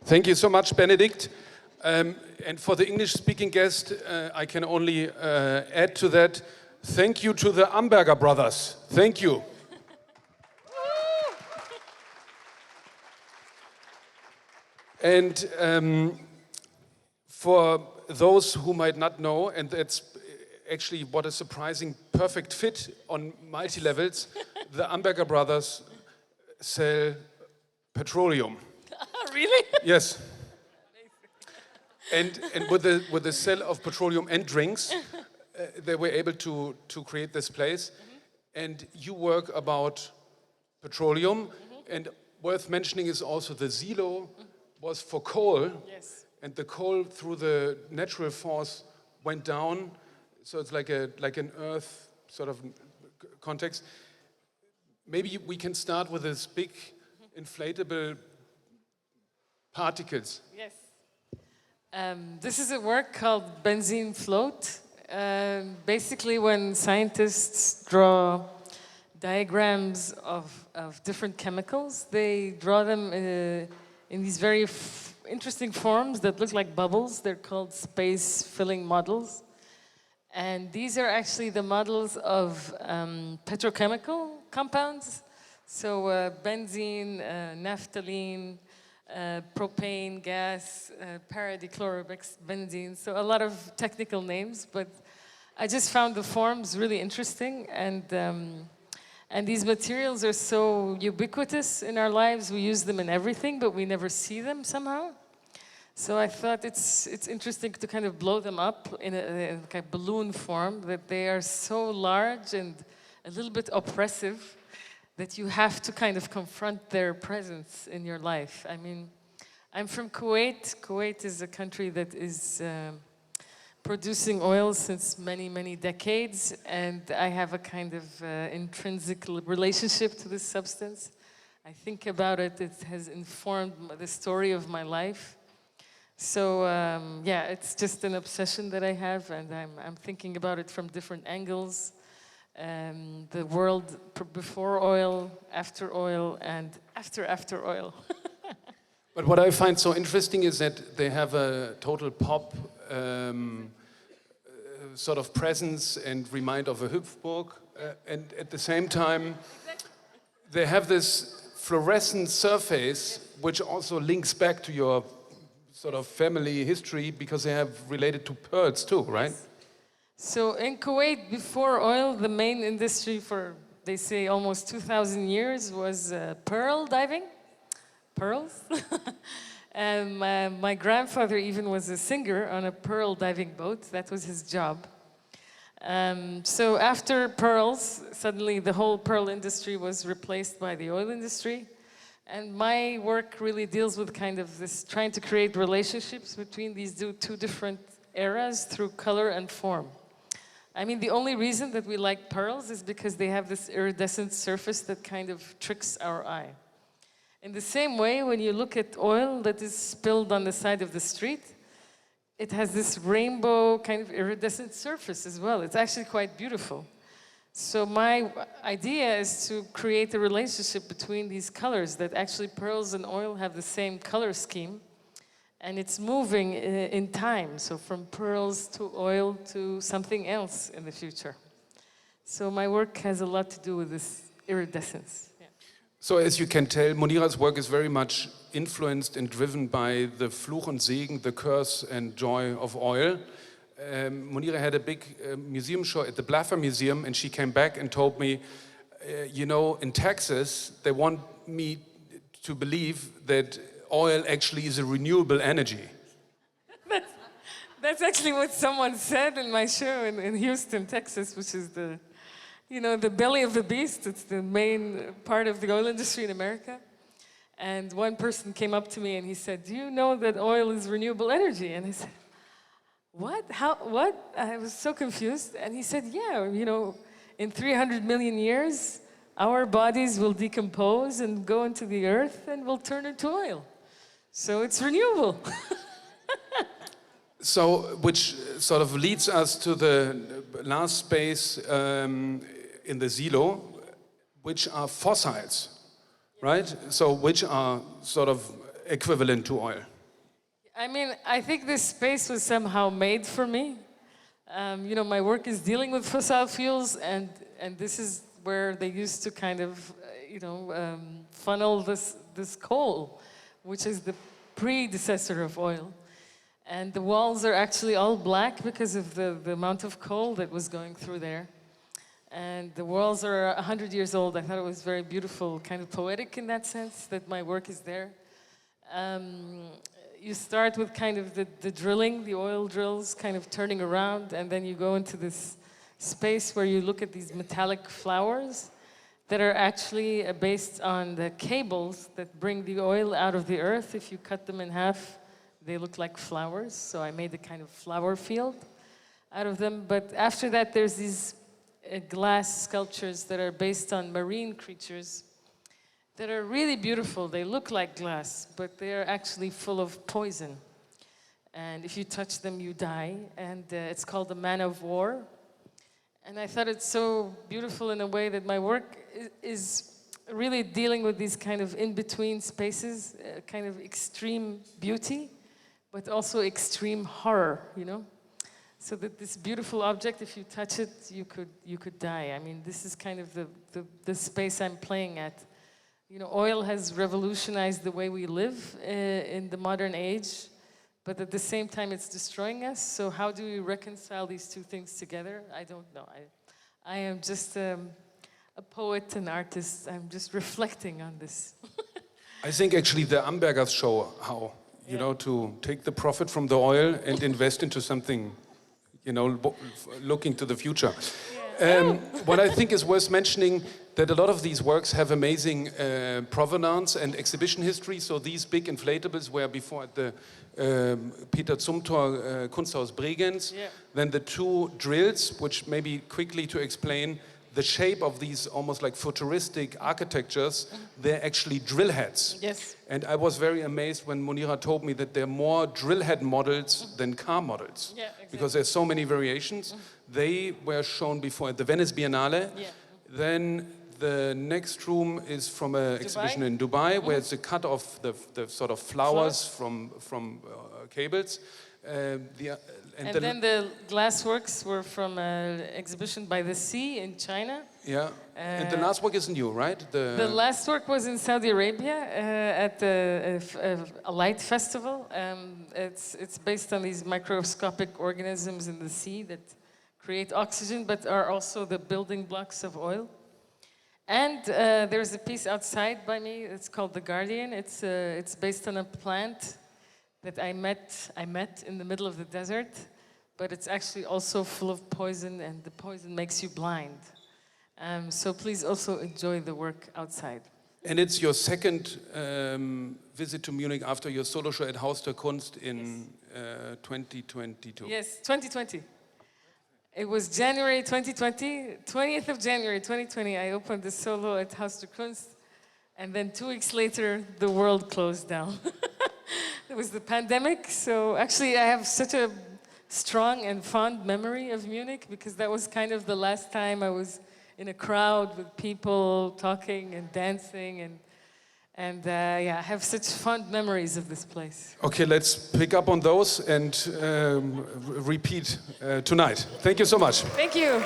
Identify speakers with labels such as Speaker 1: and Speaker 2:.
Speaker 1: Thank you so much, Benedict. And for the English-speaking guest, I can only add to that, thank you to the Amberger brothers. Thank you. And for those who might not know, and that's actually what a surprising perfect fit on multi-levels, the Amberger brothers sell petroleum.
Speaker 2: Really?
Speaker 1: Yes. And with the sale of petroleum and drinks, they were able to create this place. And you work about petroleum, and worth mentioning is also the silo was for coal.
Speaker 2: Yes.
Speaker 1: And the coal, through the natural force, went down. So it's like an earth sort of context. Maybe we can start with this big inflatable particles.
Speaker 2: Yes. This is a work called Benzene Float. Basically, when scientists draw diagrams of different chemicals, they draw them in these very interesting forms that look like bubbles. They're called space-filling models. And these are actually the models of petrochemical compounds. So benzene, naphthalene, propane, gas, paradichlorobenzene. So a lot of technical names, but I just found the forms really interesting. And these materials are so ubiquitous in our lives. We use them in everything, but we never see them somehow. So I thought it's interesting to kind of blow them up in a kind of balloon form, that they are so large and a little bit oppressive that you have to kind of confront their presence in your life. I mean, I'm from Kuwait. Kuwait is a country that is producing oil since many, many decades, and I have a kind of intrinsic relationship to this substance. I think about it, it has informed the story of my life. So yeah, it's just an obsession that I have, and I'm thinking about it from different angles. The world before oil, and after oil.
Speaker 1: But what I find so interesting is that they have a total pop sort of presence and remind of a Hüpfburg, and at the same time they have this fluorescent surface which also links back to your sort of family history, because they have related to pearls too, right?
Speaker 2: Yes. So in Kuwait, before oil, the main industry for, they say, almost 2,000 years was pearl diving, pearls. And my grandfather even was a singer on a pearl diving boat. That was his job. So after pearls, suddenly the whole pearl industry was replaced by the oil industry. And my work really deals with kind of this, trying to create relationships between these two different eras through color and form. I mean, the only reason that we like pearls is because they have this iridescent surface that kind of tricks our eye. In the same way, when you look at oil that is spilled on the side of the street, it has this rainbow kind of iridescent surface as well. It's actually quite beautiful. So my idea is to create a relationship between these colors, that actually pearls and oil have the same color scheme, and it's moving in time, so from pearls to oil to something else in the future. So my work has a lot to do with this iridescence. Yeah.
Speaker 1: So as you can tell, Monira's work is very much influenced and driven by the Fluch und Segen, the curse and joy of oil. Monira had a big museum show at the Blaffer Museum, and she came back and told me, you know, in Texas, they want me to believe that oil actually is a renewable energy.
Speaker 2: That's actually what someone said in my show in Houston, Texas, which is the, you know, the belly of the beast. It's the main part of the oil industry in America. And one person came up to me and he said, do you know that oil is renewable energy? And I said, what? How? What? I was so confused. And he said, yeah, you know, in 300 million years, our bodies will decompose and go into the earth and will turn into oil. So it's renewable.
Speaker 1: So, which sort of leads us to the last space in the silo, which are fossils, right? So, which are sort of equivalent to oil.
Speaker 2: I mean, I think this space was somehow made for me. My work is dealing with fossil fuels, and this is where they used to kind of, funnel this coal, which is the predecessor of oil. And the walls are actually all black because of the amount of coal that was going through there. And the walls are 100 years old. I thought it was very beautiful, kind of poetic in that sense, that my work is there. You start with kind of the drilling, the oil drills kind of turning around, and then you go into this space where you look at these metallic flowers that are actually based on the cables that bring the oil out of the earth. If you cut them in half, they look like flowers. So I made a kind of flower field out of them. But after that, there's these glass sculptures that are based on marine creatures that are really beautiful. They look like glass, but they are actually full of poison. And if you touch them, you die. And it's called the Man of War. And I thought it's so beautiful in a way that my work is really dealing with these kind of in-between spaces, kind of extreme beauty, but also extreme horror, So that this beautiful object, if you touch it, you could die. I mean, this is kind of the space I'm playing at. Oil has revolutionized the way we live in the modern age, but at the same time it's destroying us. So how do we reconcile these two things together? I don't know. I am just a poet and artist. I'm just reflecting on this.
Speaker 1: I think actually the Ambergers show how, to take the profit from the oil and invest into something, looking to the future. What I think is worth mentioning, that a lot of these works have amazing provenance and exhibition history. So these big inflatables were before at the Peter Zumthor Kunsthaus Bregenz.
Speaker 2: Yeah.
Speaker 1: Then the two drills, which maybe quickly to explain the shape of these almost like futuristic architectures, they're actually drill heads.
Speaker 2: Yes.
Speaker 1: And I was very amazed when Monira told me that there are more drill head models than car models.
Speaker 2: Yeah, exactly.
Speaker 1: Because there's so many variations. They were shown before at the Venice Biennale.
Speaker 2: Yeah.
Speaker 1: Then the next room is from an exhibition in Dubai, where it's a cut of the sort of flowers from cables.
Speaker 2: Then the glassworks were from an exhibition by the sea in China.
Speaker 1: Yeah, and the last work is new, right?
Speaker 2: The last work was in Saudi Arabia at a light festival. It's based on these microscopic organisms in the sea that create oxygen, but are also the building blocks of oil. And there's a piece outside by me. It's called The Guardian. It's based on a plant that I met in the middle of the desert, but it's actually also full of poison, and the poison makes you blind. So please also enjoy the work outside.
Speaker 1: And it's your second visit to Munich after your solo show at Haus der Kunst in 2022.
Speaker 2: Yes, 2020. It was January 2020, 20th of January 2020, I opened the solo at Haus der Kunst, and then 2 weeks later, the world closed down. It was the pandemic, so actually I have such a strong and fond memory of Munich, because that was kind of the last time I was in a crowd with people talking and dancing, and I have such fond memories of this place.
Speaker 1: Okay, let's pick up on those and repeat tonight. Thank you so much.
Speaker 2: Thank you.